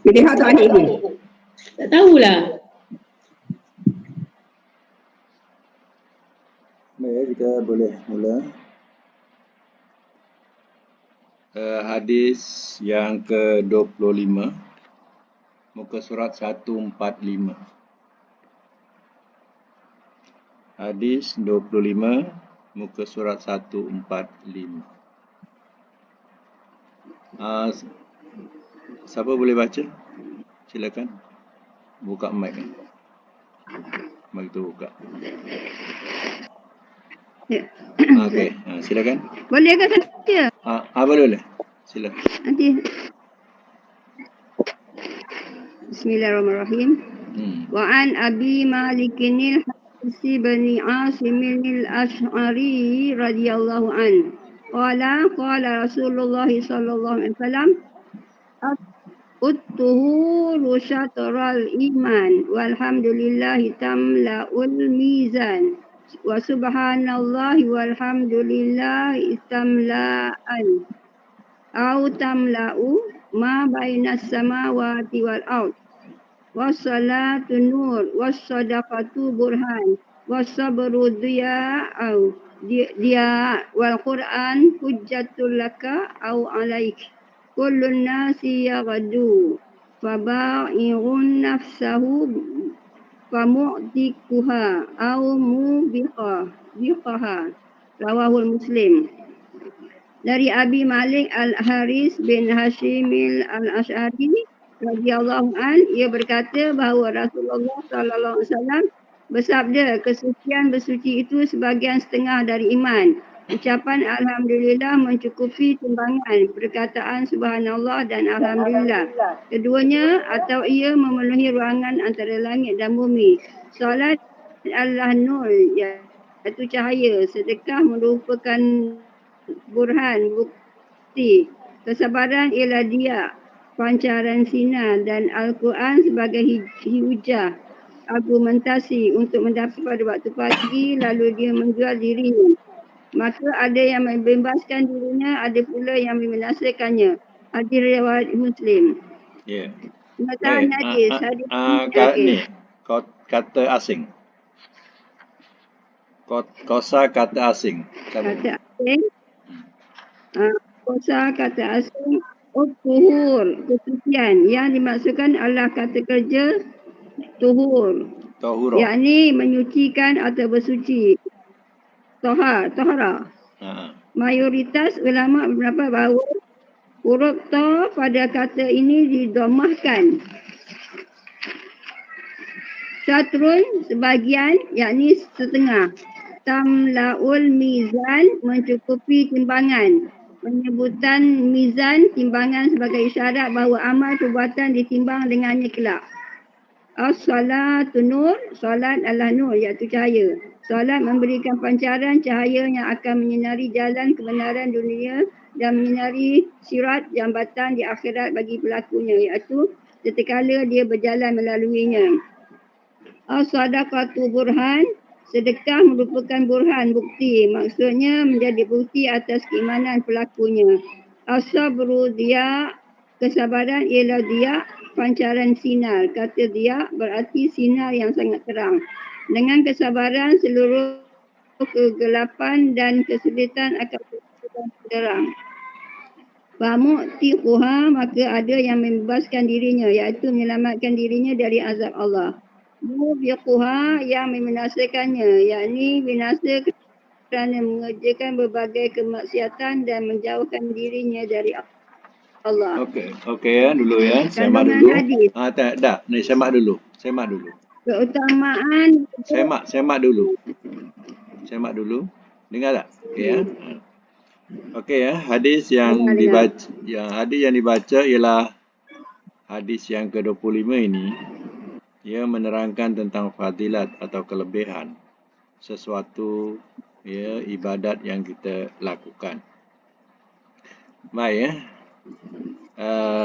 Pilih atau adik ni? Tak tahulah. Baik, kita boleh mula. Hadis yang ke-25, muka surat 145. Hadis 25, muka surat 145. Siapa boleh baca? Silakan. Buka mic. Mic tu buka. Okey, silakan. Boleh ke saya? Boleh. Silakan. Nanti. Bismillahirrahmanirrahim. Wa an Abi Malikinil Harisi bin Asimil Ash'ari radhiyallahu an. Qala Rasulullah sallallahu alaihi wasallam Ut-tuhuru syatral iman walhamdulillahi tamla'ul mizan wa subhanallahi walhamdulillahi istamla'an au tamla'u ma bainas samawati wal ard wassalatu nur wassadaqatu burhan wassabru diya'au dia wal Qur'an hujjatul laka au alaik kullun nasi yaghdu faba'i'un nafsahu famu'tikuha au mubiqaha rawahul Muslim. Dari Abi Malik Al-Haris bin Hashim Al-Ash'ari radhiyallahu an, ia berkata bahawa Rasulullah sallallahu alaihi wasallam bersabda, kesucian bersuci itu sebahagian setengah dari iman. Ucapan Alhamdulillah mencukupi timbangan perkataan Subhanallah dan Alhamdulillah. Keduanya atau ia memenuhi ruangan antara langit dan bumi. Salat adalah nur, iaitu cahaya. Sedekah merupakan burhan, bukti. Kesabaran ialah dia, pancaran sinar, dan Al-Quran sebagai hujah, argumentasi untuk mendapat pada waktu pagi lalu dia menjual dirinya. Maka ada yang membebaskan dirinya, ada pula yang membinasakannya. Hadis riwayat Muslim. Ya. Penataan hadis. Ni, kata asing. Kosa kata asing. Kata asing. Kosa kata asing. Tuhur, kesucian. Yang dimaksudkan adalah kata kerja tuhur. Tahura. Yakni menyucikan atau bersuci. Tahara. Mayoritas ulama berpendapat bahawa huruf ta pada kata ini didomahkan. Syatrun sebahagian, yakni setengah. Tamla'ul mizan mencukupi timbangan. Penyebutan mizan timbangan sebagai isyarat bahawa amal perbuatan ditimbang dengannya kelak. As-salatu nur, salat adalah nur, iaitu cahaya. Salat memberikan pancaran cahaya yang akan menyinari jalan kebenaran dunia dan menyinari sirat jambatan di akhirat bagi pelakunya, iaitu setekala dia berjalan melaluinya. As-sadaqatu burhan, sedekah merupakan burhan, bukti. Maksudnya menjadi bukti atas keimanan pelakunya. As-sabru dia, kesabaran ialah dia, pancaran sinar. Kata dia berarti sinar yang sangat terang. Dengan kesabaran seluruh kegelapan dan kesulitan akan terang. Famu'tiquha, maka ada yang membebaskan dirinya, iaitu menyelamatkan dirinya dari azab Allah. Mubiquha, yang membinasakannya, yakni binasa kerana mengerjakan berbagai kemaksiatan dan menjauhkan dirinya dari Allah. Okey dulu ya. Semak dulu. Tak. Ni semak dulu. Keutamaan. Semak dulu. Dengar tak? Okey ya. Okey ya. Hadis yang dibaca ialah hadis yang ke-25 ini. Ia menerangkan tentang fadilat atau kelebihan sesuatu ibadat yang kita lakukan. Baik ya.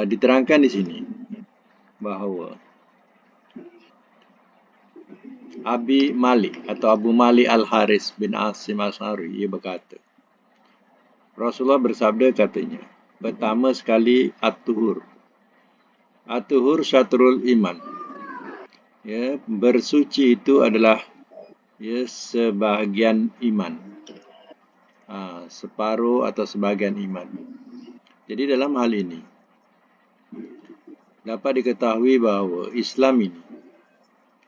Diterangkan di sini bahawa Abi Malik atau Abu Malik Al-Haris bin Asim Al-Ash'ari, ia berkata, Rasulullah bersabda katanya, pertama sekali at-tuhur, At-tuhur syatrul iman. Ya, bersuci itu adalah ya sebahagian iman. Separuh atau sebahagian iman. Jadi dalam hal ini dapat diketahui bahawa Islam ini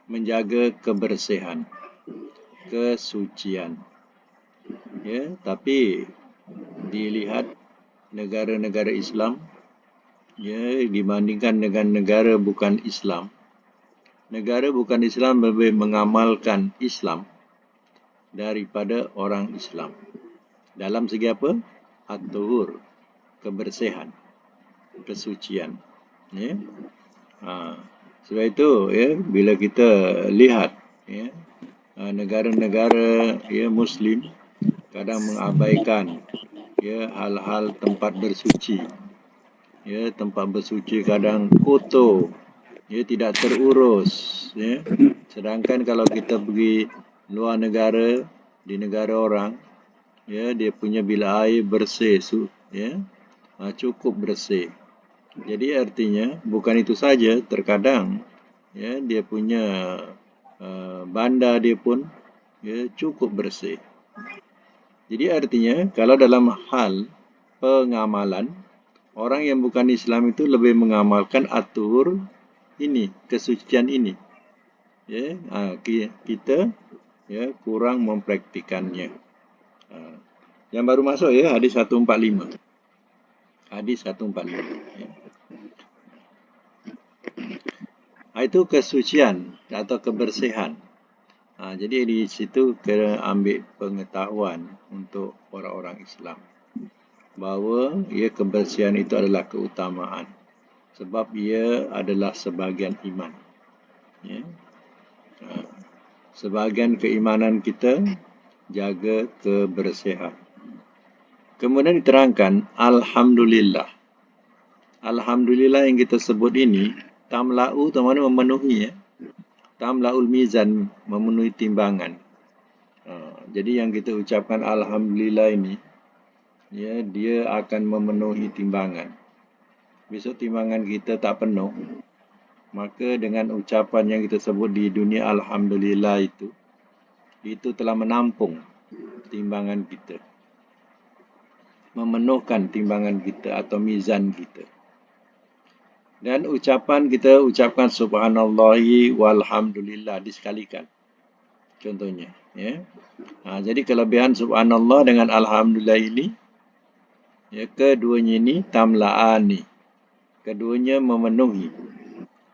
menjaga kebersihan, kesucian. Ya, tapi dilihat negara-negara Islam, ya, dibandingkan dengan negara bukan Islam, negara bukan Islam lebih mengamalkan Islam daripada orang Islam. Dalam segi apa? At-tuhur, kebersihan, kesucian. Ya. Sebab itu, ya, bila kita lihat, ya, negara-negara ya Muslim kadang mengabaikan ya hal-hal tempat bersuci. Ya, tempat bersuci kadang kotor, ya, tidak terurus. Ya. Sedangkan kalau kita pergi luar negara, di negara orang, ya, dia punya bilik air bersih, ya, cukup bersih. Jadi artinya bukan itu saja, terkadang ya dia punya bandar dia pun ya cukup bersih. Jadi artinya kalau dalam hal pengamalan, orang yang bukan Islam itu lebih mengamalkan atur ini, kesucian ini. Ya, kita ya kurang mempraktikannya. Yang baru masuk ya hadis 145. Hadis 145. Ya. Itu kesucian atau kebersihan. Jadi di situ kena ambil pengetahuan untuk orang-orang Islam bahawa ya kebersihan itu adalah keutamaan sebab ia adalah sebahagian iman. Ya. Sebahagian keimanan kita jaga kebersihan. Kemudian diterangkan Alhamdulillah. Alhamdulillah yang kita sebut ini tamla'u teman-teman memenuhi ya. Tamla'ul mizan, memenuhi timbangan. Jadi yang kita ucapkan Alhamdulillah ini, ya, dia akan memenuhi timbangan. Besok timbangan kita tak penuh, maka dengan ucapan yang kita sebut di dunia Alhamdulillah itu telah menampung timbangan kita. Memenuhkan timbangan kita atau mizan kita. Dan ucapan kita ucapkan subhanallahi walhamdulillah disekalikan. Contohnya, ya. Jadi kelebihan subhanallah dengan alhamdulillah ini, ya, keduanya ini tamla'ani. Keduanya memenuhi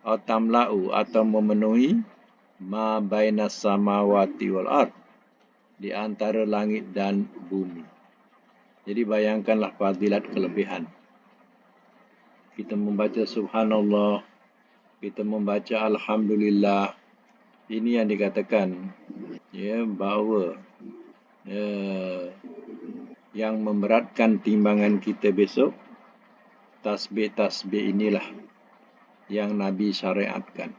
atau tamla'u atau memenuhi ma bainas samawati wal ard, di antara langit dan bumi. Jadi bayangkanlah fadilat kelebihan. Kita membaca subhanallah, kita membaca alhamdulillah. Ini yang dikatakan ya bahawa yang memberatkan timbangan kita besok, tasbih-tasbih inilah yang Nabi syariatkan.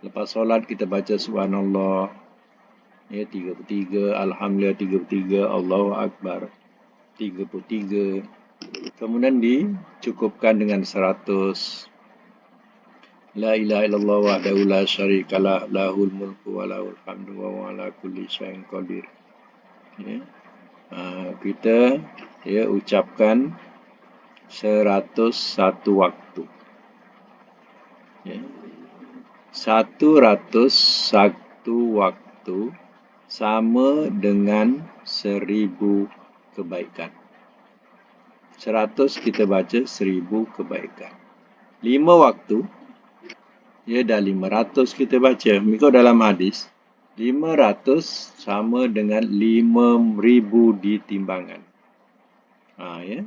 Lepas solat kita baca subhanallah ya 33, alhamdulillah 33, Allahu akbar 33. Kemudian dicukupkan dengan 100. La ilaha illallah wahdahu la syarikalah lahul mulku wa lahul hamdu wa huwa ala kulli syai'in qadir. Ya. Kita ya ucapkan 101 waktu. Ya. 101 waktu sama dengan 1000 kebaikan. 100 kita baca 1000 kebaikan. 5 waktu, ya dah 500 kita baca. Mengikut dalam hadis, 500 sama dengan 5000 di timbangan. Ya.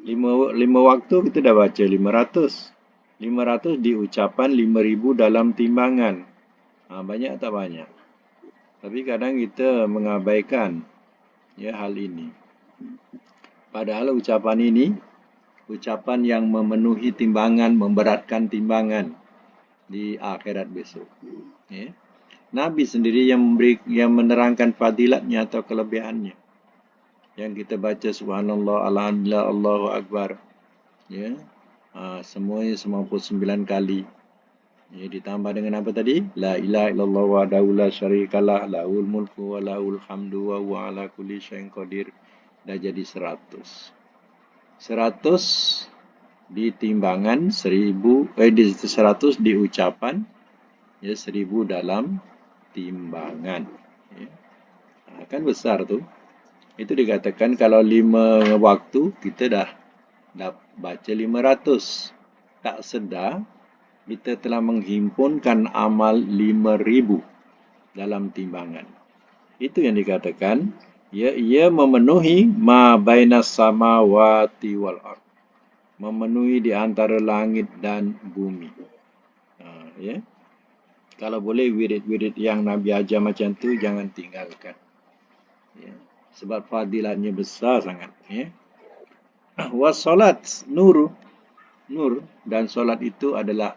5 waktu kita dah baca 500. 500 di ucapan 5000 dalam timbangan. Banyak tak banyak? Tapi kadang kita mengabaikan ya hal ini. Padahal ucapan ini ucapan yang memenuhi timbangan, memberatkan timbangan di akhirat besok. Ya. Nabi sendiri yang menerangkan fadilatnya atau kelebihannya. Yang kita baca subhanallah, alhamdulillah, Allahu akbar. Ya. Semuanya 99 kali. Ya, ditambah dengan apa tadi? La ilaha illallah wahdahu la syarikalah, lahul mulku wa lahul hamdu wa huwa ala kulli syai'in qadir. Dah jadi 100. 100 di timbangan, 100 di ucapan, ya 1000 dalam timbangan. Ya. Kan besar tuh. Itu dikatakan kalau 5 waktu kita dah baca 500. Tak sedar kita telah menghimpunkan amal 5,000 dalam timbangan. Itu yang dikatakan, ia memenuhi ma bainas samawati wal ard. Memenuhi di antara langit dan bumi. Ya. Kalau boleh wirid-wirid yang Nabi ajar macam tu jangan tinggalkan. Ya. Sebab fadilatnya besar sangat. Ya. Wassalat nur, dan solat itu adalah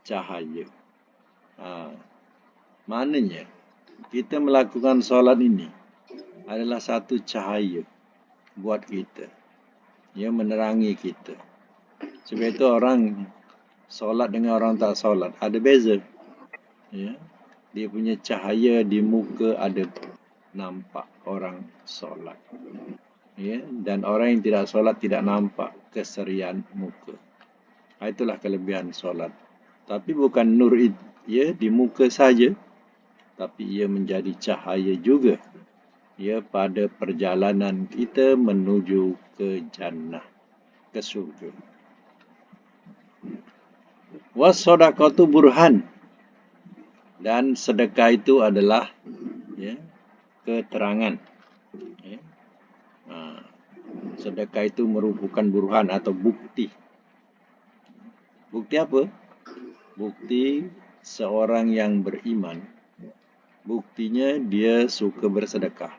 cahaya. Maknanya kita melakukan solat ini adalah satu cahaya buat kita. Ia menerangi kita. Sebab itu orang solat dengan orang tak solat ada beza. Ya. Dia punya cahaya di muka ada nampak orang solat. Ya. Dan orang yang tidak solat tidak nampak keserian muka. Itulah kelebihan solat. Tapi bukan nur ya di muka saja, tapi ia menjadi cahaya juga. Ya pada perjalanan kita menuju ke jannah, ke surga. Was-sadaqatu burhan. Dan sedekah itu adalah ya, keterangan. Ya. Sedekah itu merupakan burhan atau bukti. Bukti apa? Bukti seorang yang beriman. Buktinya dia suka bersedekah.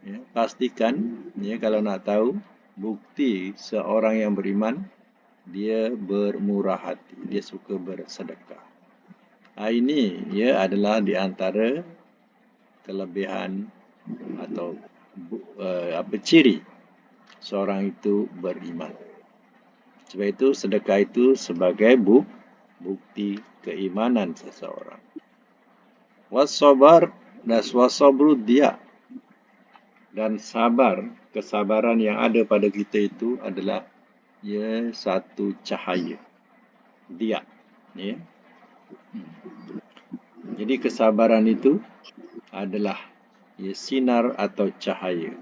Ya, pastikan ya kalau nak tahu bukti seorang yang beriman, dia bermurah hati, dia suka bersedekah. Ini ya adalah di antara kelebihan atau ciri seorang itu beriman. Sebab itu sedekah itu sebagai bukti keimanan seseorang. Wassabar dan wassabru dia. Dan sabar, kesabaran yang ada pada kita itu adalah ya satu cahaya. Dia. Ya. Jadi kesabaran itu adalah ya, sinar atau cahaya.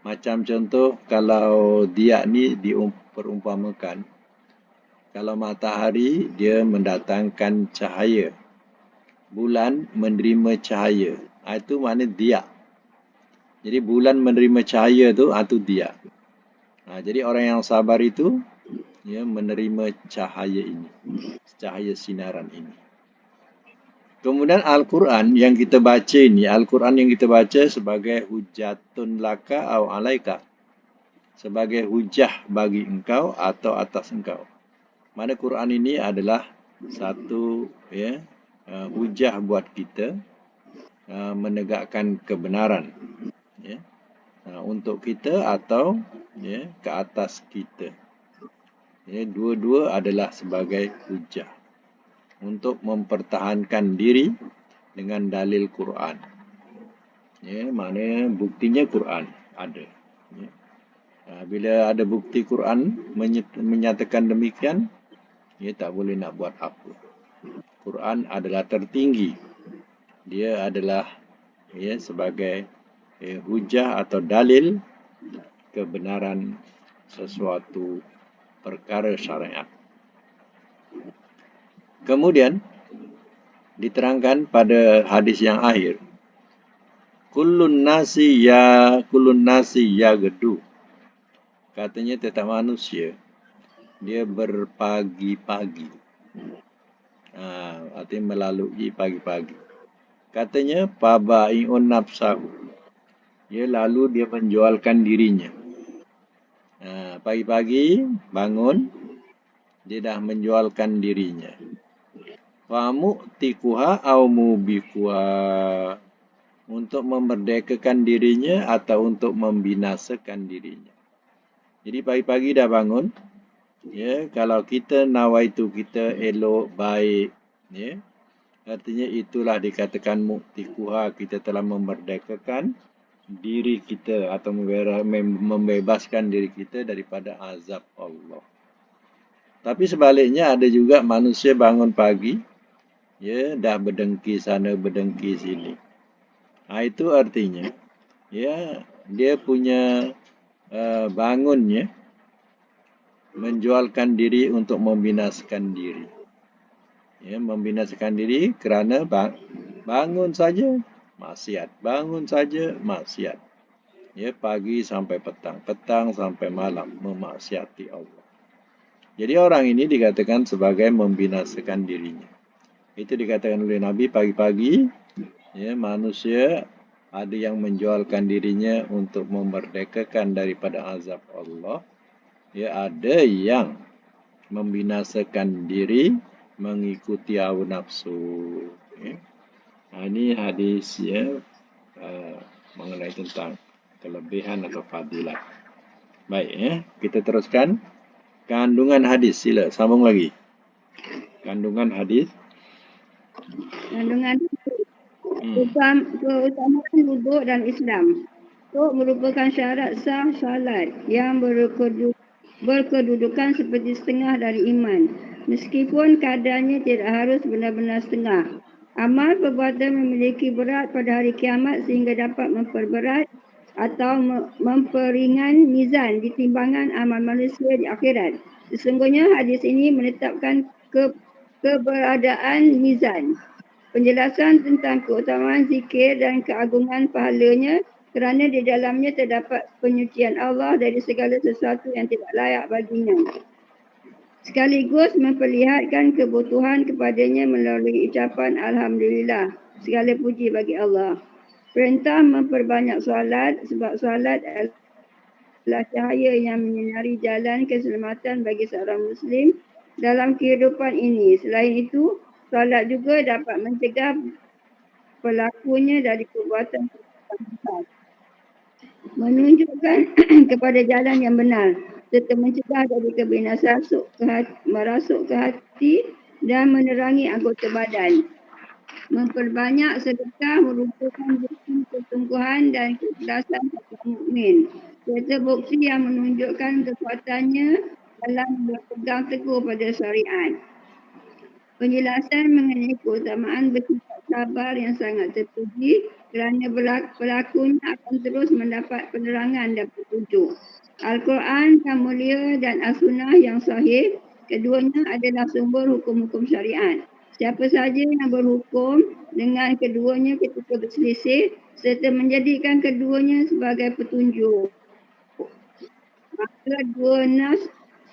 Macam contoh kalau dia ni diperumpamakan, kalau matahari dia mendatangkan cahaya, bulan menerima cahaya, itu makna dia. Jadi bulan menerima cahaya tu dia. Jadi orang yang sabar itu ya menerima cahaya ini, cahaya sinaran ini. Kemudian Al-Quran yang kita baca ini, Al-Quran yang kita baca sebagai hujatun laka au alaika. Sebagai hujah bagi engkau atau atas engkau. Mana Quran ini adalah satu ya, hujah buat kita menegakkan kebenaran. Ya, untuk kita atau ya, ke atas kita. Ya, dua-dua adalah sebagai hujah. Untuk mempertahankan diri dengan dalil Quran. Ya, maknanya buktinya Quran ada. Ya. Bila ada bukti Quran menyatakan demikian, ya tak boleh nak buat apa. Quran adalah tertinggi. Dia adalah ya sebagai hujah atau dalil kebenaran sesuatu perkara syariat. Kemudian diterangkan pada hadis yang akhir, kullun nasi ya gedu. Katanya tetap manusia dia berpagi-pagi. Artinya melalui pagi-pagi. Katanya pabai'un nafsahu. Ya lalu dia menjualkan dirinya. Pagi-pagi bangun dia dah menjualkan dirinya. Famu'tikuha au mubikuha, untuk memerdekakan dirinya atau untuk membinasakan dirinya. Jadi pagi-pagi dah bangun, Ya, kalau kita nawaitu kita elok, baik, ya, artinya itulah dikatakan muktikuha, kita telah memerdekakan diri kita atau membebaskan diri kita daripada azab Allah. Tapi sebaliknya ada juga manusia bangun pagi, ya, dah berdengki sana, berdengki sini. Itu artinya, ya, dia punya bangunnya menjualkan diri untuk membinasakan diri. Ya, membinasakan diri kerana bangun saja maksiat, bangun saja maksiat. Ya, pagi sampai petang, petang sampai malam memaksiati Allah. Jadi orang ini dikatakan sebagai membinasakan dirinya. Itu dikatakan oleh Nabi pagi-pagi, ya, manusia ada yang menjualkan dirinya untuk memerdekakan daripada azab Allah. Ya, ada yang membinasakan diri mengikuti hawa nafsu. Ya. Ini hadis, ya, mengenai tentang kelebihan atau fadilat. Baik, ya, kita teruskan. Kandungan hadis, sila sambung lagi. Kandungan hadis. Kandungan keutamaan wuduk dan Islam. Wuduk merupakan syarat sah salat yang berkedudukan seperti setengah dari iman. Meskipun kadarnya tidak harus benar-benar setengah. Amal perbuatan memiliki berat pada hari kiamat sehingga dapat memperberat atau memperingan mizan di timbangan amal manusia di akhirat. Sesungguhnya hadis ini menetapkan keberadaan mizan. Penjelasan tentang keutamaan zikir dan keagungan pahalanya kerana di dalamnya terdapat penyucian Allah dari segala sesuatu yang tidak layak baginya. Sekaligus memperlihatkan kebutuhan kepadanya melalui ucapan Alhamdulillah. Segala puji bagi Allah. Perintah memperbanyak solat sebab solat adalah cahaya yang menyinari jalan keselamatan bagi seorang Muslim dalam kehidupan ini. Selain itu, solat juga dapat mencegah pelakunya dari perbuatan besar. Menunjukkan kepada jalan yang benar serta mencegah dari kebinasaan merasuk ke hati dan menerangi anggota badan. Memperbanyak sedekah merupakan bukti kesungguhan dan keikhlasan seorang mukmin. Serta bukti yang menunjukkan kekuatannya dalam berpegang teguh pada syariat. Penjelasan mengenai keutamaan bersifat sabar yang sangat terpuji kerana pelakunya akan terus mendapat penerangan dan petunjuk. Al-Quran yang mulia dan As-Sunnah yang sahih, keduanya adalah sumber hukum-hukum syariat. Siapa saja yang berhukum dengan keduanya ketika berselisih serta menjadikan keduanya sebagai petunjuk, maka dua nas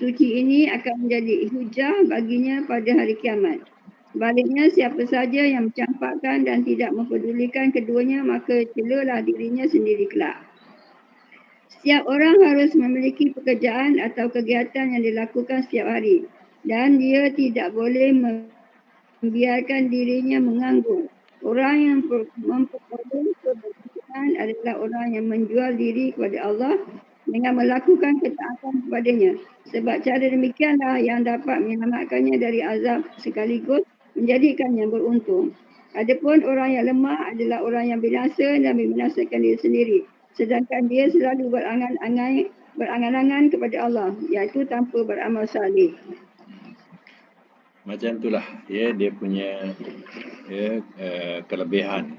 suci ini akan menjadi hujah baginya pada hari kiamat. Sebaliknya, siapa saja yang mencampakkan dan tidak mempedulikan keduanya, maka celalah dirinya sendiri kelak. Setiap orang harus memiliki pekerjaan atau kegiatan yang dilakukan setiap hari dan dia tidak boleh membiarkan dirinya menganggur. Orang yang memperoleh keberhasilan adalah orang yang menjual diri kepada Allah dengan melakukan ketaatan kepadanya. Sebab cara demikianlah yang dapat menyelamatkannya dari azab sekaligus menjadikannya beruntung. Adapun orang yang lemah adalah orang yang binasa dan membinasakan diri sendiri. Sedangkan dia selalu berangan-angan kepada Allah, iaitu tanpa beramal saleh. Macam itulah, ya, dia punya, ya, kelebihan,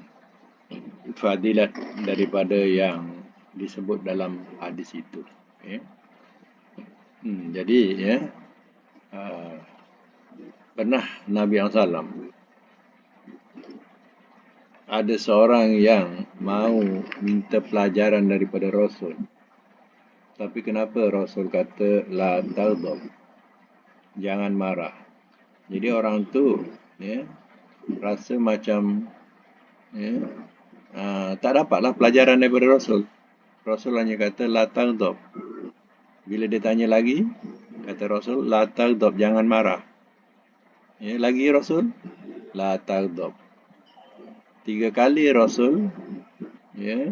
fadilat daripada yang disebut dalam hadis itu. Ya. Jadi, ya, pernah Nabi SAW ada seorang yang mau minta pelajaran daripada Rasul. Tapi kenapa Rasul kata la taghdab, jangan marah. Jadi orang tu, ya, rasa macam, ya, tak dapatlah pelajaran daripada Rasul. Rasul hanya kata la taghdab. Bila dia tanya lagi, kata Rasul la taghdab, jangan marah. Ya, lagi Rasul la taghdab. 3 kali Rasul, ya,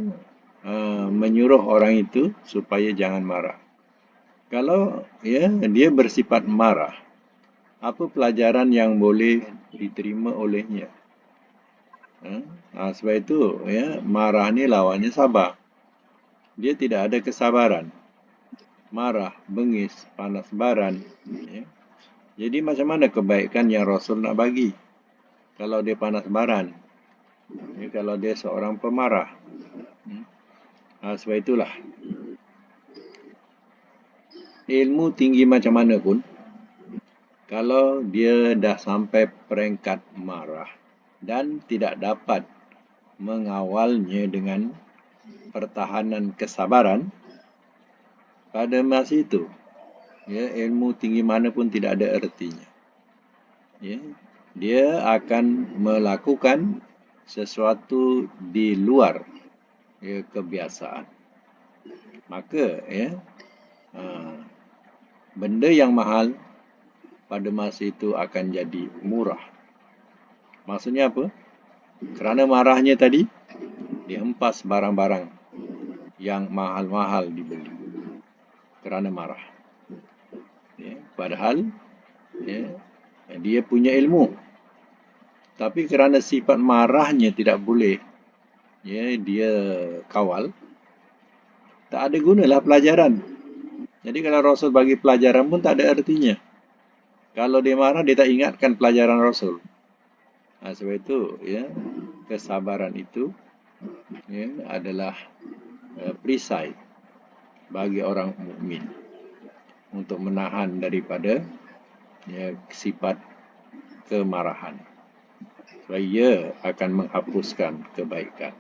menyuruh orang itu supaya jangan marah. Kalau dia bersifat marah, apa pelajaran yang boleh diterima olehnya? Sebab itu marah ni lawannya sabar. Dia tidak ada kesabaran. Marah, bengis, panas baran. Jadi macam mana kebaikan yang Rasul nak bagi? Kalau dia panas baran, kalau dia seorang pemarah. Sebab itulah ilmu tinggi macam mana pun, kalau dia dah sampai peringkat marah dan tidak dapat mengawalnya dengan pertahanan kesabaran, pada masa itu ilmu tinggi mana pun tidak ada ertinya. Dia akan melakukan sesuatu di luar kebiasaan. Maka benda yang mahal pada masa itu akan jadi murah. Maksudnya apa? Kerana marahnya tadi, dihempas barang-barang yang mahal-mahal dibeli kerana marah. Padahal dia punya ilmu, tapi kerana sifat marahnya tidak boleh dia kawal, tak ada gunalah pelajaran. Jadi kalau Rasul bagi pelajaran pun tak ada artinya. Kalau dia marah, dia tak ingatkan pelajaran Rasul. Sebab itu kesabaran itu adalah perisai bagi orang mukmin untuk menahan daripada sifat kemarahan. Sebab ia akan menghapuskan kebaikan.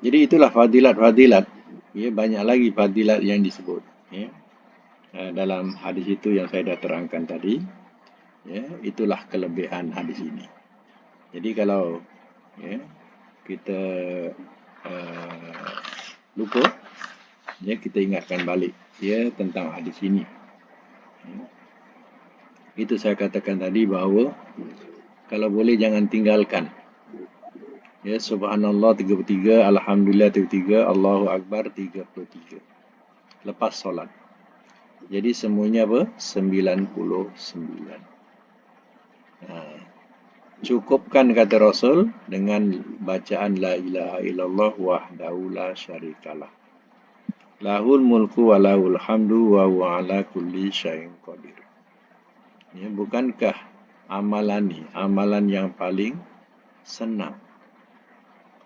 Jadi itulah fadilat-fadilat. Banyak lagi fadilat yang disebut dalam hadis itu yang saya dah terangkan tadi. Itulah kelebihan hadis ini. Jadi kalau kita lupa, kita ingatkan balik tentang hadis ini. Itu saya katakan tadi bahawa kalau boleh jangan tinggalkan. Subhanallah 33, Alhamdulillah 33, Allahu Akbar 33. Lepas solat. Jadi semuanya apa? 99. Cukupkan kata Rasul dengan bacaan La ilaha illallah wahdahu la syarikalah. Lahul mulku wa lahul hamdu wa huwa ala kulli syai'in qadir. Bukankah amalan yang paling senang?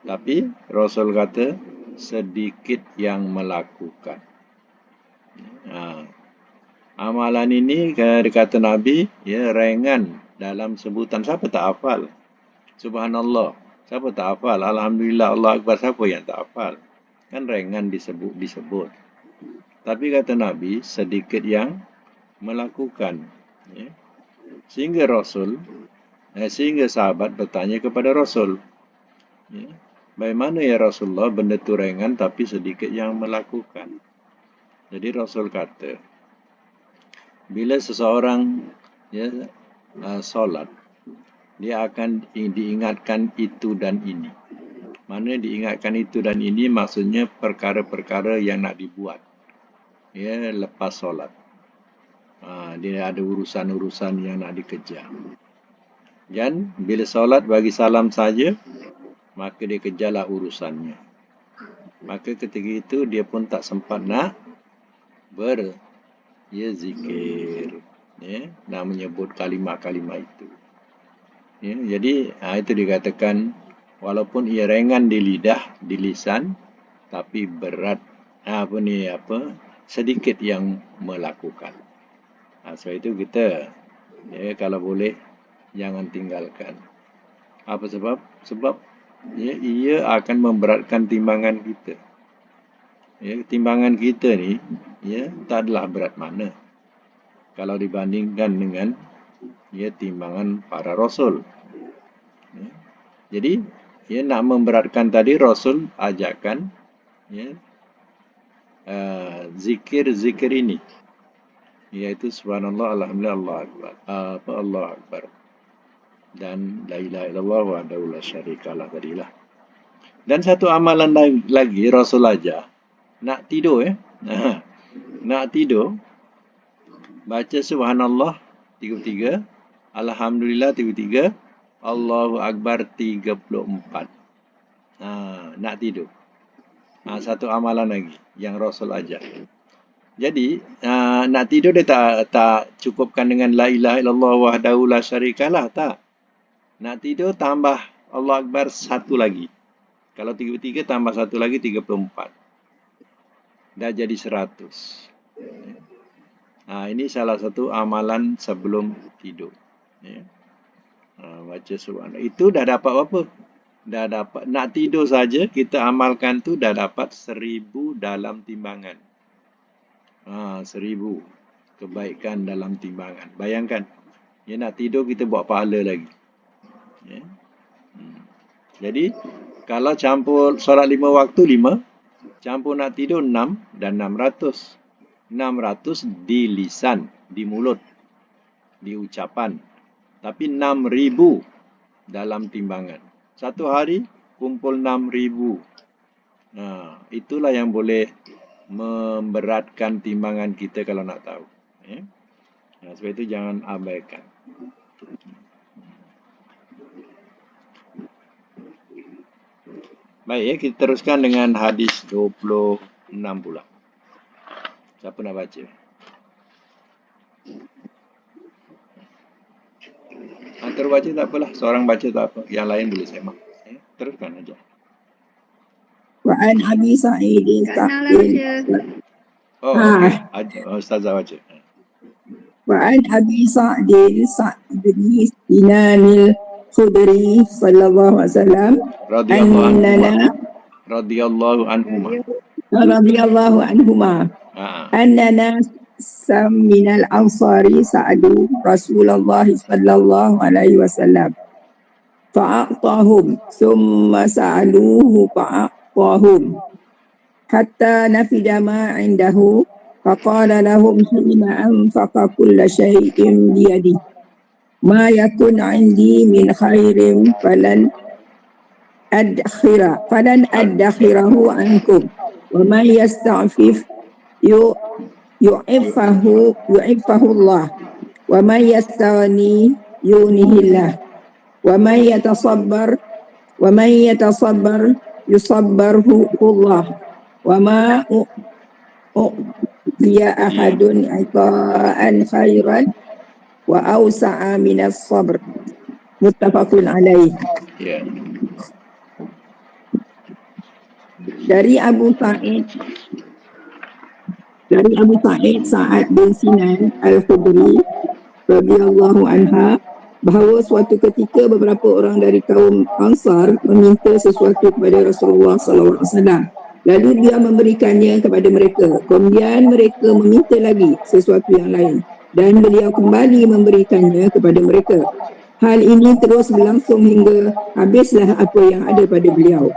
Tapi Rasul kata sedikit yang melakukan. Amalan ini kata Nabi ringan dalam sebutan. Siapa tak hafal? Subhanallah. Siapa tak hafal? Alhamdulillah, Allah Akbar. Siapa yang tak hafal? Kan ringan disebut. Tapi kata Nabi sedikit yang melakukan. Sehingga sahabat bertanya kepada Rasul. Bagaimana ya Rasulullah benda tu ringan tapi sedikit yang melakukan? Jadi Rasul kata, bila seseorang solat, dia akan diingatkan itu dan ini. Mana diingatkan itu dan ini maksudnya perkara-perkara yang nak dibuat lepas solat. Dia ada urusan-urusan yang nak dikejar. Dan bila solat bagi salam saja, maka dia kejarlah urusannya. Maka ketika itu dia pun tak sempat nak zikir, nak menyebut kalimah-kalimah itu. Jadi itu dikatakan walaupun ia ringan di lidah, di lisan, tapi berat sedikit yang melakukan. Sebab itu kita kalau boleh jangan tinggalkan. Apa sebab? Sebab ia akan memberatkan timbangan kita. Timbangan kita ni tak adalah berat mana kalau dibandingkan dengan timbangan para Rasul. Jadi nak memberatkan tadi Rasul ajakkan zikir ini, iaitu subhanallah, alhamdulillah, Allah Akbar dan la ilaha illallah wahdahu la syarikalah tadilah. Dan satu amalan lagi Rasul ajar nak tidur Nak tidur, baca subhanallah 33, alhamdulillah 33, Allahu Akbar 34. Nak tidur. Satu amalan lagi yang Rasul ajar. Jadi, nak tidur dia tak cukupkan dengan la ilaha illallah wahdahu la syarikalah, tak. Nak tidur tambah Allah Akbar satu lagi. Kalau 33 tambah satu lagi 34. Dah jadi 100. Ini salah satu amalan sebelum tidur. Ya. Baca subhanallah. Itu dah dapat apa? Dah dapat, nak tidur saja kita amalkan tu dah dapat 1000 dalam timbangan. 1000 kebaikan dalam timbangan. Bayangkan, nak tidur kita buat pahala lagi. Ya. Jadi, kalau campur solat 5 waktu 5, campur nak tidur 6 dan 600. 600 di lisan, di mulut, di ucapan. Tapi 6000 dalam timbangan. Satu hari kumpul 6000. Itulah yang boleh memberatkan timbangan kita kalau nak tahu. Sebab itu jangan abaikan. Baik, kita teruskan dengan hadis 26 pula. Siapa nak baca? Terus baca tak apalah. Seorang baca tak apa. Yang lain boleh semak. Teruskan aja. Wa'an Abi Sa'id Ustazah baca. Wa'an Abi Sa'id bin Sinan al-Khudri sallallahu alaihi wasallam radhiyallahu anhuma annana من الأنصار سألوا رسول الله صلى الله عليه وسلم فأعطاهم ثم سألوه فأعطاهم حتى نفد ما عنده فقال لهم حين أنفق كل شيء بيده ما يكن عندي من خير فلن أدخره عنكم ومن يستعفف يعفه الله ومن يستغني يغنه الله ومن يتصبر يصبره الله وما أعطي أحد عطاء خيرا وأوسع من الصبر متفق عليه. Dari Abu Sa'id Sa'ad bin Sinan al-Khudri radhiyallahu anha bahawa suatu ketika beberapa orang dari kaum Ansar meminta sesuatu kepada Rasulullah sallallahu alaihi wasallam. Lalu dia memberikannya kepada mereka. Kemudian mereka meminta lagi sesuatu yang lain dan beliau kembali memberikannya kepada mereka. Hal ini terus berlangsung hingga habislah apa yang ada pada beliau.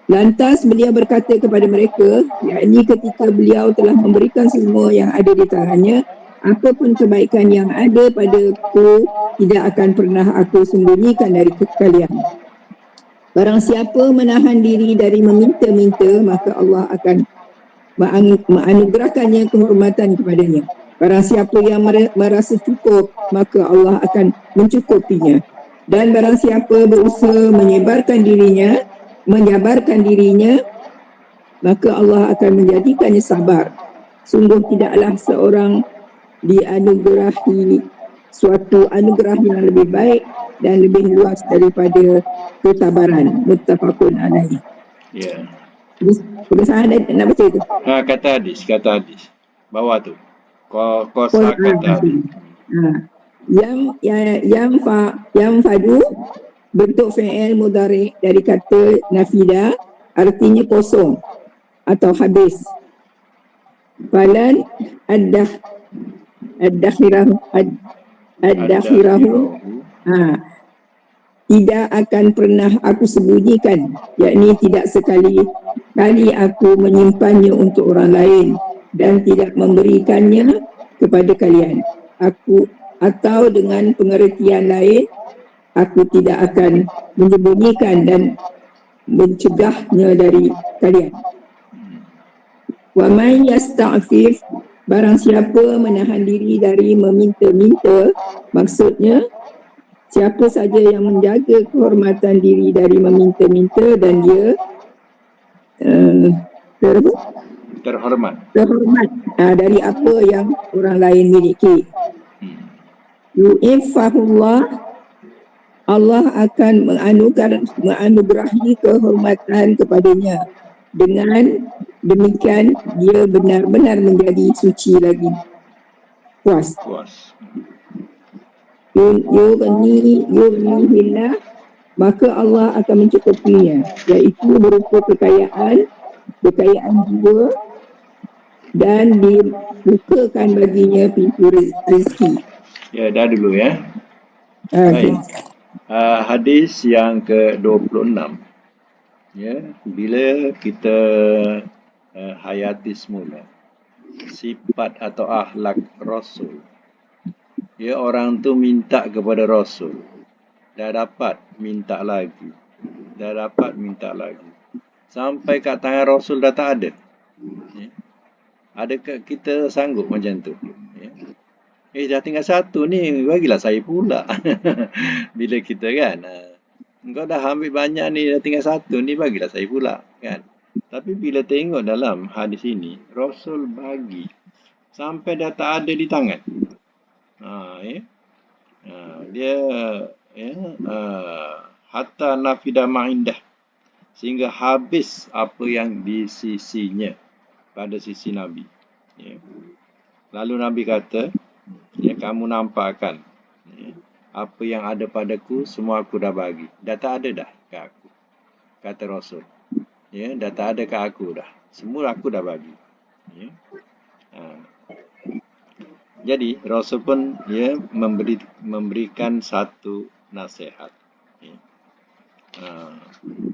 Lantas beliau berkata kepada mereka, yakni ketika beliau telah memberikan semua yang ada di tangannya, apapun kebaikan yang ada padaku tidak akan pernah aku sembunyikan dari kalian. Barang siapa menahan diri dari meminta-minta, maka Allah akan menganugerahkannya kehormatan kepadanya. Barang siapa yang merasa cukup, maka Allah akan mencukupinya. Dan barang siapa berusaha menyabarkan dirinya, maka Allah akan menjadikannya sabar. Sungguh tidaklah seorang dianugerahi suatu anugerah yang lebih baik dan lebih luas daripada ketabaran. Muttafaqun alaihi. Ya. Pengesahan nak baca tu? Kata hadis. Bawah tu. Kosa kata hadis. Yang fadu bentuk fi'il mudhari dari kata nafida, artinya kosong atau habis. Falan ad-dakhirahu tidak akan pernah aku sembunyikan, yakni tidak sekali aku menyimpannya untuk orang lain dan tidak memberikannya kepada kalian. Atau dengan pengertian lain, aku tidak akan menyembunyikan dan mencegahnya dari kalian. Wa man yasta'fif, barang siapa menahan diri dari meminta-minta, maksudnya siapa saja yang menjaga kehormatan diri dari meminta-minta dan dia Terhormat. terhormat dari apa yang orang lain miliki. Yu'ifahullah, Allah akan menganugerahi kehormatan kepadanya. Dengan demikian dia benar-benar menjadi suci lagi, puas. Yughnihillah, maka Allah akan mencukupinya, iaitu berupa kekayaan jiwa, dan dibukakan baginya pintu rezeki. Ya, dah dulu ya. Okay. Baik. Hadis yang ke-26. Ya, bila kita hayati semula sifat atau akhlak Rasul. Ya, orang tu minta kepada Rasul. Dah dapat, minta lagi. Dah dapat, minta lagi. Sampai kat tangan Rasul dah tak ada. Ya. Adakah kita sanggup macam tu? Ya. Dah tinggal satu ni, bagilah saya pula. Bila kita kan, engkau dah ambil banyak ni, dah tinggal satu ni, bagilah saya pula. Kan? Tapi bila tengok dalam hadis ini, Rasul bagi sampai dah tak ada di tangan. Dia hatta nafida ma'indah, sehingga habis apa yang di sisinya pada sisi Nabi. Ya. Lalu Nabi kata, ya, kamu nampak kan, ya, apa yang ada padaku semua aku dah bagi. Dah tak ada dah ke aku, kata Rasul. Ya, dah tak ada ke aku dah. Semua aku dah bagi. Ya. Jadi Rasul pun ya memberikan satu nasihat. Ya.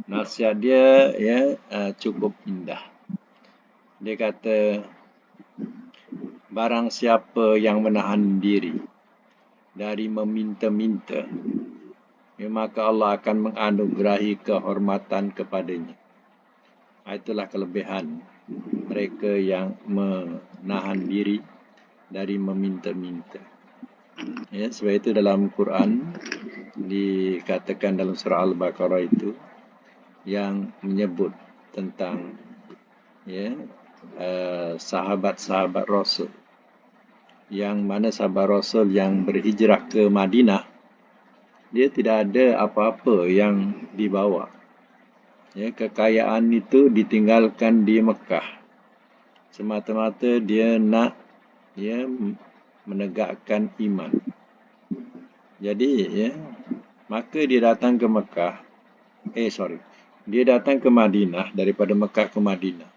Nasihat dia ya cukup indah. Dia kata, barang siapa yang menahan diri dari meminta-minta, ya, maka Allah akan menganugerahi kehormatan kepadanya. Itulah kelebihan mereka yang menahan diri dari meminta-minta. Ya, sebab itu dalam Quran dikatakan dalam surah Al-Baqarah itu yang menyebut tentang ya sahabat-sahabat Rasul, yang mana sahabat Rasul yang berhijrah ke Madinah, dia tidak ada apa-apa yang dibawa. Ya, kekayaan itu ditinggalkan di Mekah. Semata-mata dia nak menegakkan iman. Jadi ya, maka dia datang ke Mekah. Dia datang ke Madinah, daripada Mekah ke Madinah.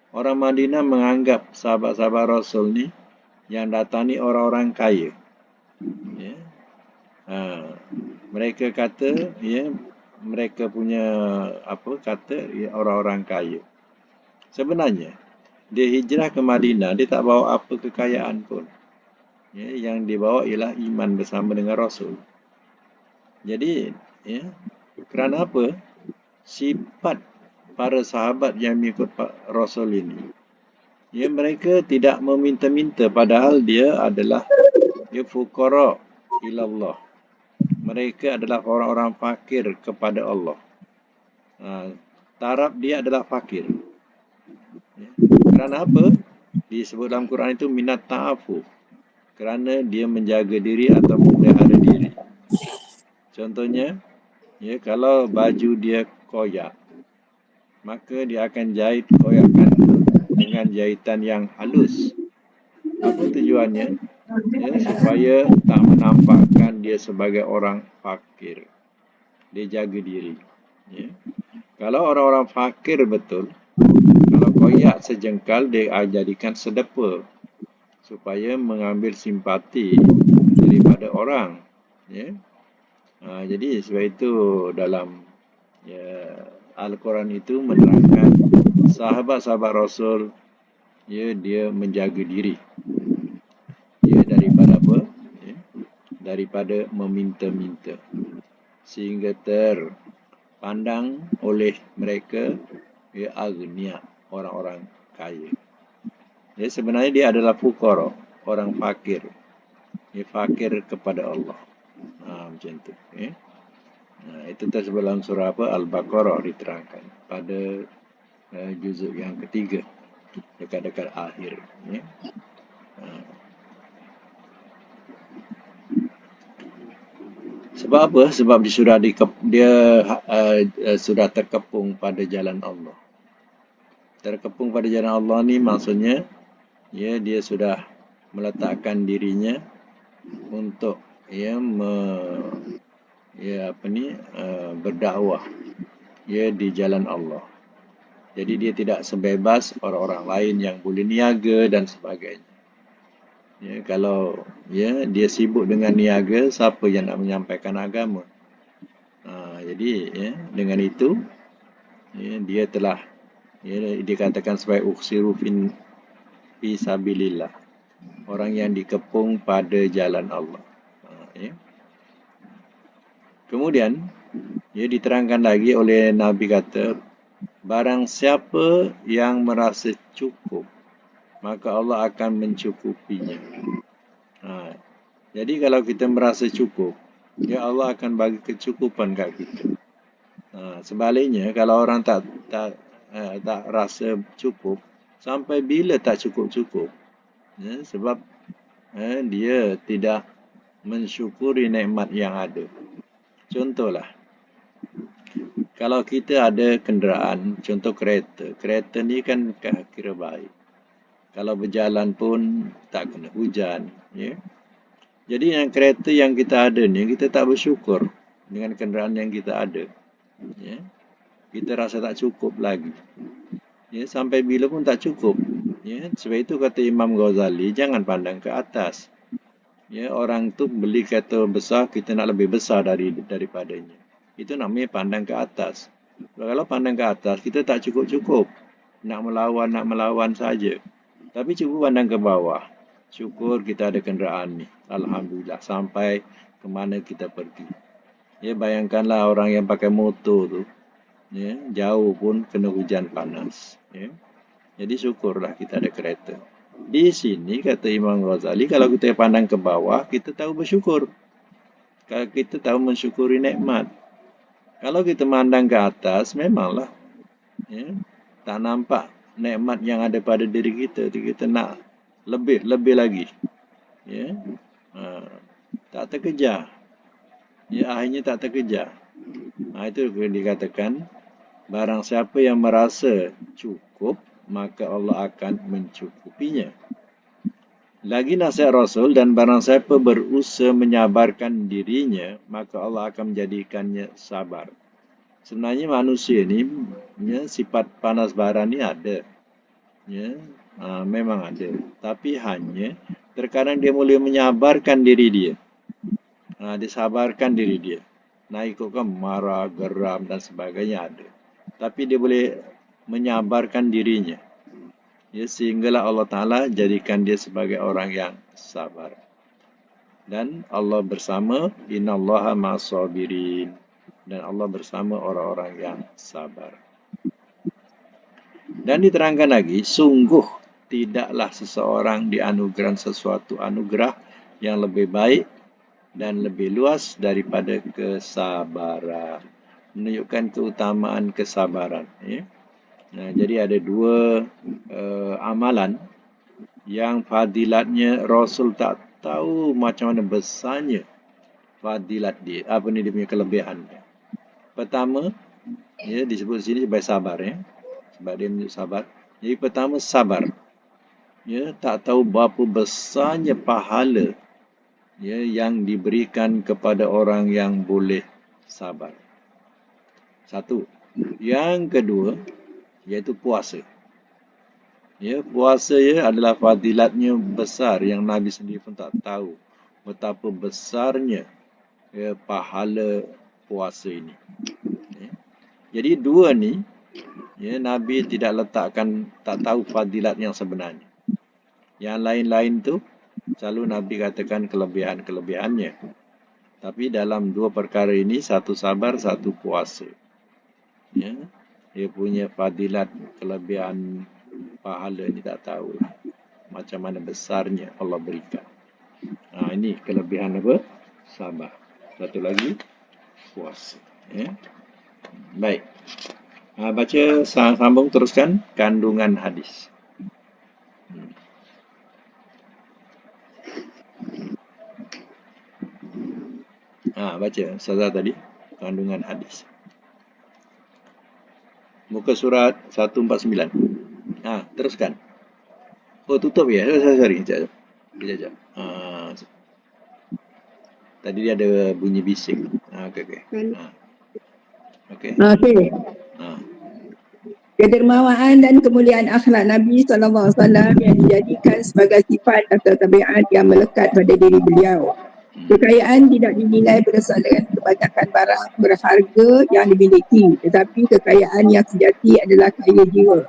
Orang Madinah menganggap sahabat-sahabat Rasul ni yang datang ni orang-orang kaya. Ya. Mereka kata mereka punya orang-orang kaya. Sebenarnya dia hijrah ke Madinah, dia tak bawa apa kekayaan pun. Ya, yang dibawa ialah iman bersama dengan Rasul. Jadi, kerana apa? Sifat para sahabat yang mengikut Rasul ini, mereka tidak meminta-minta, padahal dia adalah fuqara ilallah. Mereka adalah orang-orang fakir kepada Allah. Taraf dia adalah fakir. Kerana apa? Disebut dalam Quran itu minat ta'afu. Kerana dia menjaga diri atau memelihara diri. Contohnya, kalau baju dia koyak, maka dia akan jahit koyakan dengan jahitan yang halus. Apa tujuannya? Supaya tak menampakkan dia sebagai orang fakir. Dia jaga diri. Kalau orang-orang fakir betul, kalau koyak sejengkal, dia jadikan sedepa supaya mengambil simpati daripada orang. Jadi sebab itu dalam Al-Quran itu menerangkan sahabat-sahabat Rasul, dia menjaga diri daripada apa? Daripada meminta-minta, sehingga terpandang oleh mereka agniya, orang-orang kaya. Ya, sebenarnya dia adalah fuqara, orang fakir. Dia fakir kepada Allah. Macam tu. Ya. Itu tersebut dalam surah apa? Al-Baqarah diterangkan pada juzuk yang ketiga, dekat-dekat akhir. Ya. Sebab apa? Sebab dia sudah terkepung pada jalan Allah. Terkepung pada jalan Allah ni maksudnya ya dia sudah meletakkan dirinya untuk berdakwah ya di jalan Allah. Jadi dia tidak sebebas orang-orang lain yang boleh niaga dan sebagainya. Ya, kalau dia sibuk dengan niaga, siapa yang nak menyampaikan agama? Jadi dengan itu dia telah dikatakan sebagai ukhsiru fi sabilillah, orang yang dikepung pada jalan Allah. Kemudian diterangkan lagi oleh Nabi kata, barang siapa yang merasa cukup, maka Allah akan mencukupinya. Jadi kalau kita merasa cukup, Allah akan bagi kecukupan kat kita. Sebaliknya kalau orang tak rasa cukup, sampai bila tak cukup-cukup? Sebab dia tidak mensyukuri nikmat yang ada. Contohlah, kalau kita ada kenderaan, contoh kereta. Kereta ni kan kira baik. Kalau berjalan pun tak kena hujan. Jadi yang kereta yang kita ada ni, kita tak bersyukur dengan kenderaan yang kita ada. Kita rasa tak cukup lagi. Sampai bila pun tak cukup. Sebab itu kata Imam Ghazali, jangan pandang ke atas. Orang tu beli kereta besar, kita nak lebih besar daripadanya. Itu namanya pandang ke atas. Kalau pandang ke atas, kita tak cukup-cukup. Nak melawan saja. Tapi cukup pandang ke bawah. Syukur kita ada kenderaan ni. Alhamdulillah. Sampai ke mana kita pergi. Bayangkanlah orang yang pakai motor tu. Jauh pun kena hujan panas. Jadi syukurlah kita ada kereta. Di sini kata Imam Ghazali, kalau kita pandang ke bawah, kita tahu bersyukur. Kalau kita tahu mensyukuri nikmat. Kalau kita mandang ke atas, memanglah tak nampak nikmat yang ada pada diri kita. Kita nak lebih lagi. Tak terkejar. Akhirnya tak terkejar. Itu dikatakan, barang siapa yang merasa cukup, maka Allah akan mencukupinya. Lagi nasihat Rasul, dan barang siapa berusaha menyabarkan dirinya, maka Allah akan menjadikannya sabar. Sebenarnya manusia ni sifat panas bara ni ada. Memang ada. Tapi hanya terkadang dia boleh menyabarkan diri dia. Dia sabarkan diri dia. Ikutkan marah, geram dan sebagainya ada. Tapi dia boleh menyabarkan dirinya. Sehinggalah Allah Ta'ala jadikan dia sebagai orang yang sabar. Dan Allah bersama, innallaha ma'as-sabirin. Dan Allah bersama orang-orang yang sabar. Dan diterangkan lagi, sungguh tidaklah seseorang dianugerahkan sesuatu anugerah yang lebih baik dan lebih luas daripada kesabaran. Menunjukkan keutamaan kesabaran. Jadi ada dua amalan yang fadilatnya Rasul tak tahu macam mana besarnya fadilat dia. Apa ni dia punya kelebihan dia. Pertama, disebut sini sebagai sabar. Sebab dia menunjuk sabar. Jadi pertama, sabar. Tak tahu berapa besarnya pahala yang diberikan kepada orang yang boleh sabar. Satu. Yang kedua, iaitu puasa. Puasa adalah fadilatnya besar yang Nabi sendiri pun tak tahu betapa besarnya pahala puasa ini. Jadi dua ni Nabi tidak letakkan, tak tahu fadilat yang sebenarnya. Yang lain-lain tu selalu Nabi katakan kelebihan-kelebihannya. Tapi dalam dua perkara ini, satu sabar, satu puasa. Dia punya fadilat, kelebihan, pahala ni tak tahu. macam mana besarnya Allah berikan. Ini kelebihan apa? Sabar. Satu lagi, puasa. Ya. Baik. Baca sambung teruskan kandungan hadis. Baca Ustazah tadi kandungan hadis. Muka surat 149. Teruskan. Tutup ya. Sorry. Sekejap. Tadi dia ada bunyi bising. Okey. Okey. Okey. Kedermawaan dan kemuliaan akhlak Nabi SAW yang dijadikan sebagai sifat atau tabiat yang melekat pada diri beliau. Kekayaan tidak dinilai berdasarkan kebanyakan barang berharga yang dimiliki, tetapi kekayaan yang sejati adalah kaya jiwa.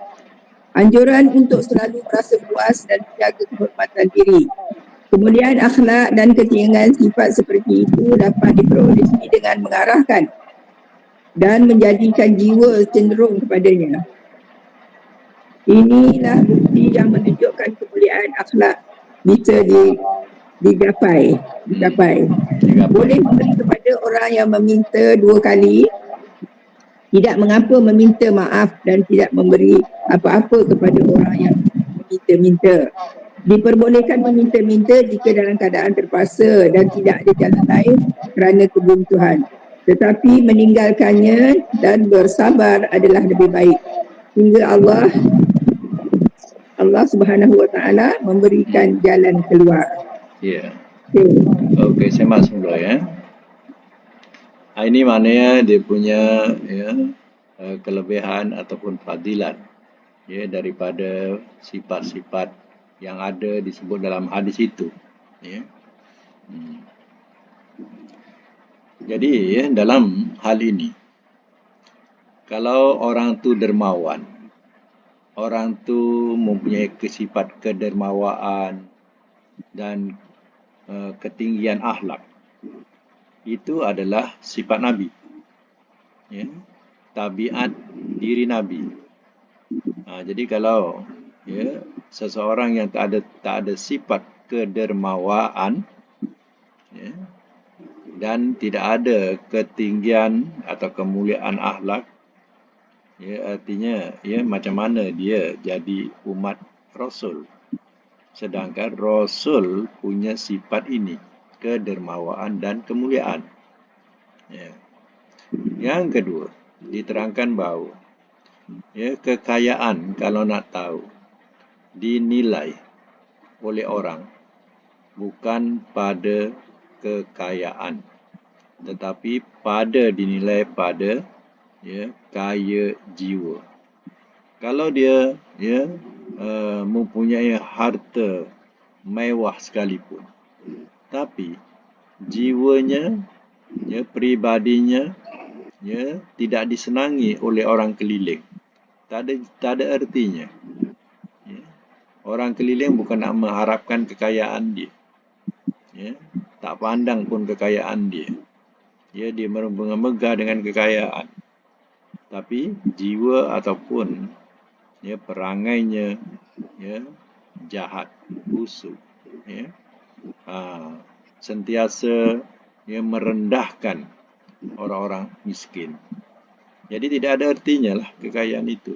Anjuran untuk selalu merasa puas dan menjaga kehormatan diri. Kemuliaan akhlak dan ketinggian sifat seperti itu dapat diperolehi dengan mengarahkan dan menjadikan jiwa cenderung kepadanya. Inilah bukti yang menunjukkan kemuliaan akhlak bisa digapai. Boleh memberi kepada orang yang meminta 2 kali, tidak mengapa meminta maaf dan tidak memberi apa-apa kepada orang yang meminta-minta. Diperbolehkan meminta-minta jika dalam keadaan terpaksa dan tidak ada jalan lain kerana kebutuhan. Tetapi meninggalkannya dan bersabar adalah lebih baik. Hingga Allah Subhanahu Wa Taala memberikan jalan keluar. Ya. Okey, saya masuk dulu ya. Ini maknanya dia punya kelebihan ataupun fadilat daripada sifat-sifat yang ada disebut dalam hadis itu. Jadi dalam hal ini, kalau orang tu dermawan, orang tu mempunyai sifat kedermawaan dan ketinggian akhlak, itu adalah sifat Nabi, tabiat diri Nabi. Jadi kalau seseorang yang tak ada sifat kedermawaan dan tidak ada ketinggian atau kemuliaan akhlak, artinya macam mana dia jadi umat Rasul, sedangkan Rasul punya sifat ini, kedermawaan dan kemuliaan. Yang kedua, diterangkan bahawa kekayaan kalau nak tahu dinilai oleh orang bukan pada kekayaan, tetapi dinilai pada kaya jiwa. Kalau dia mempunyai harta mewah sekalipun, tapi jiwanya, peribadinya tidak disenangi oleh orang keliling, tak ada artinya. Orang keliling bukan nak mengharapkan kekayaan dia, tak pandang pun kekayaan dia. Dia megah dengan kekayaan, tapi jiwa ataupun perangainya jahat, busuk, sentiasa merendahkan orang-orang miskin. Jadi tidak ada artinya lah kekayaan itu.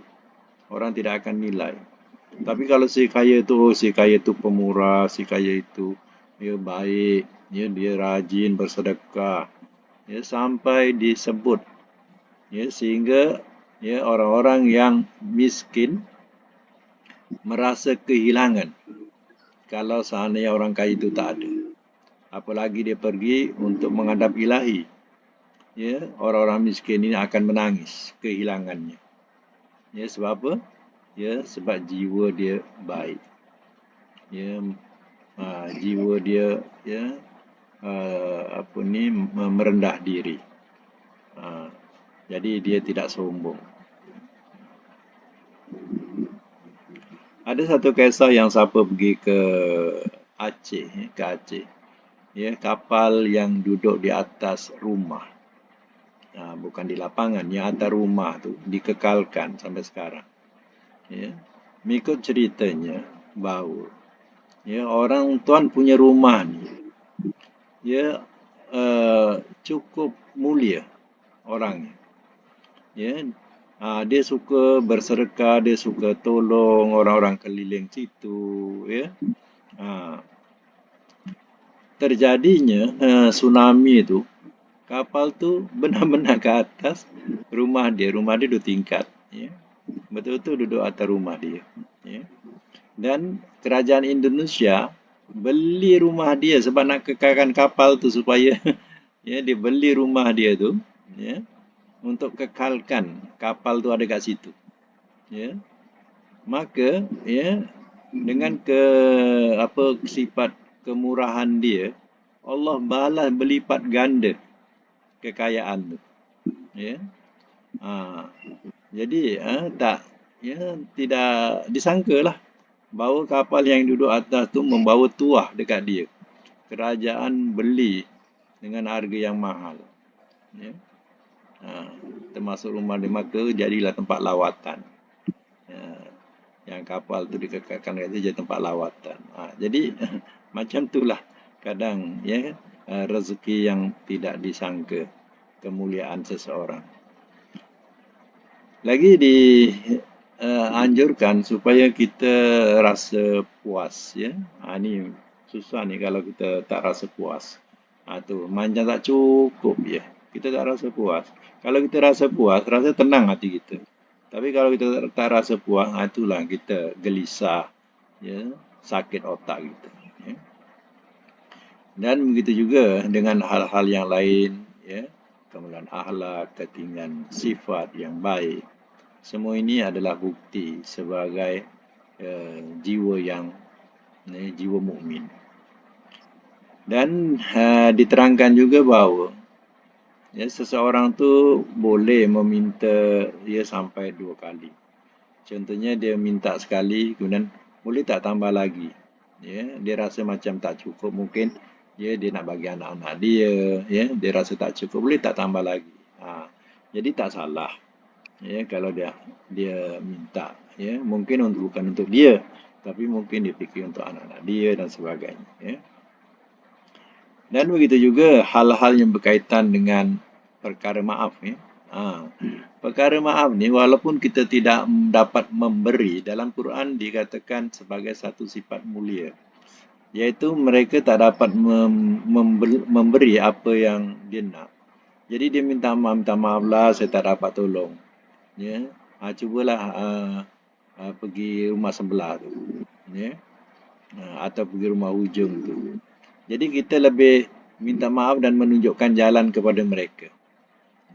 Orang tidak akan nilai. Tapi kalau si kaya itu pemurah, si kaya itu baik, dia rajin bersedekah, sampai disebut, sehingga orang-orang yang miskin merasa kehilangan kalau seandainya orang kaya itu tak ada. Apalagi dia pergi untuk menghadap Ilahi, orang-orang miskin ini akan menangis kehilangannya. Sebab apa? Sebab jiwa dia baik. Jiwa dia merendah diri. Jadi dia tidak sombong. Ada satu kisah yang siapa pergi ke Aceh, kapal yang duduk di atas rumah. Bukan di lapangan, yang atas rumah tu dikekalkan sampai sekarang. Mengikut ceritanya bahawa Ya, orang tuan punya rumah ni, ya cukup mulia orangnya. Ya, dia suka bersedekah, dia suka tolong orang-orang keliling situ. Ya, terjadinya tsunami itu, kapal tu benar-benar ke atas rumah dia 2 tingkat. Ya, betul-betul duduk atas rumah dia. Ya. Dan kerajaan Indonesia beli rumah dia sebab nak kekalkan kapal tu supaya ya dia beli rumah dia tu ya untuk kekalkan kapal tu ada kat situ. Ya. Maka ya dengan sifat kemurahan dia, Allah balas berlipat ganda kekayaan tu. Ya. Jadi tidak disangkalah bahawa kapal yang duduk atas tu membawa tuah dekat dia. Kerajaan beli dengan harga yang mahal. Ya. Termasuk rumah dia, maka jadilah tempat lawatan. Yang kapal tu dikekalkan kat situ jadi tempat lawatan. Jadi macam itulah kadang ya rezeki yang tidak disangka, kemuliaan seseorang. Lagi dianjurkan supaya kita rasa puas ya. Ni susah ni kalau kita tak rasa puas. Tu macam tak cukup ya. Kita tak rasa puas. Kalau kita rasa puas, rasa tenang hati kita. Tapi kalau kita tak rasa puas, itulah kita gelisah ya, sakit otak kita ya. Dan begitu juga dengan hal-hal yang lain ya, kemuliaan akhlak, ketinggian sifat yang baik. Semua ini adalah bukti sebagai jiwa mukmin. Dan diterangkan juga bahawa ya, seseorang tu boleh meminta dia sampai 2 kali. Contohnya dia minta sekali, kemudian boleh tak tambah lagi. Ya, dia rasa macam tak cukup, mungkin dia nak bagi anak-anak dia, ya, dia rasa tak cukup, boleh tak tambah lagi. Jadi tak salah. Ya, kalau dia minta, ya, mungkin bukan untuk dia, tapi mungkin dia fikir untuk anak-anak dia dan sebagainya. Ya. Dan begitu juga hal-hal yang berkaitan dengan perkara maaf. Ya. Perkara maaf ni walaupun kita tidak dapat memberi, dalam Quran dikatakan sebagai satu sifat mulia, iaitu mereka tak dapat memberi apa yang dia nak. Jadi dia minta maaf lah, saya tak dapat tolong. Ya, cubalah pergi rumah sebelah tu, ya, atau pergi rumah hujung tu. Jadi kita lebih minta maaf dan menunjukkan jalan kepada mereka.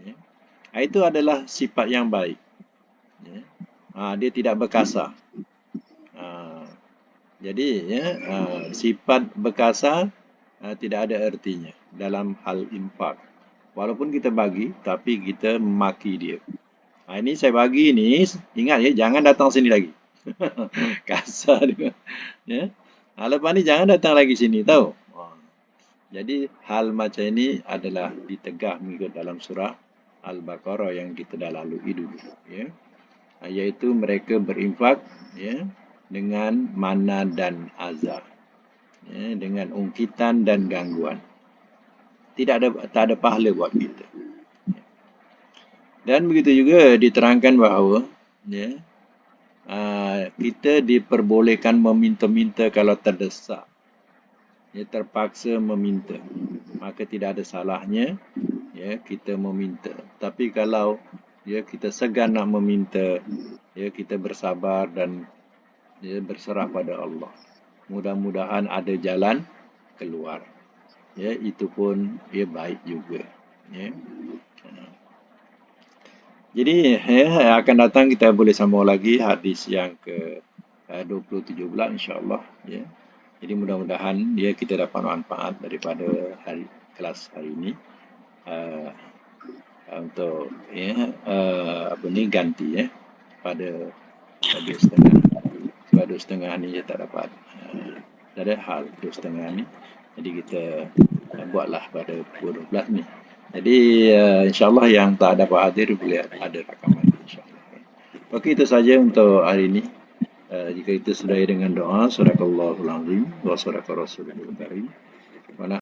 Ya. Itu adalah sifat yang baik. Ya. Dia tidak berkasar. Jadi ya, sifat berkasar tidak ada artinya dalam hal infak. Walaupun kita bagi, tapi kita memaki dia. Ini saya bagi ni, ingat ya, jangan datang sini lagi. Kasar dia. Ya. Lepas ni jangan datang lagi sini, tahu? Jadi hal macam ini adalah ditegah mengikut dalam surah Al-Baqarah yang kita dah lalui dulu. Ya. Iaitu mereka berinfak ya, dengan mana dan azab. Ya, dengan ungkitan dan gangguan. Tak ada pahala buat kita. Dan begitu juga diterangkan bahawa ya, kita diperbolehkan meminta-minta kalau terdesak. Ya, terpaksa meminta. Maka tidak ada salahnya ya, kita meminta. Tapi kalau ya, kita segan nak meminta, ya, kita bersabar dan ya, berserah pada Allah. Mudah-mudahan ada jalan keluar. Ya, itu pun ya, baik juga. Ya. Jadi ya, akan datang kita boleh sambung lagi hadis yang ke 27 insya-Allah ya. Jadi mudah-mudahan dia kita dapat manfaat daripada kelas hari ini untuk ya ganti ya pada 2,5. Sebab 2,5 ni dia tak dapat ada hal 2,5 ni. Jadi kita buatlah pada pukul 12 ni. Jadi insya-Allah yang tak dapat hadir boleh ada rakaman insya-Allah. Okey, itu saja untuk hari ini. Jika kita sudahi dengan doa, sadaqallahul azim wa sadaqa rasulul karim.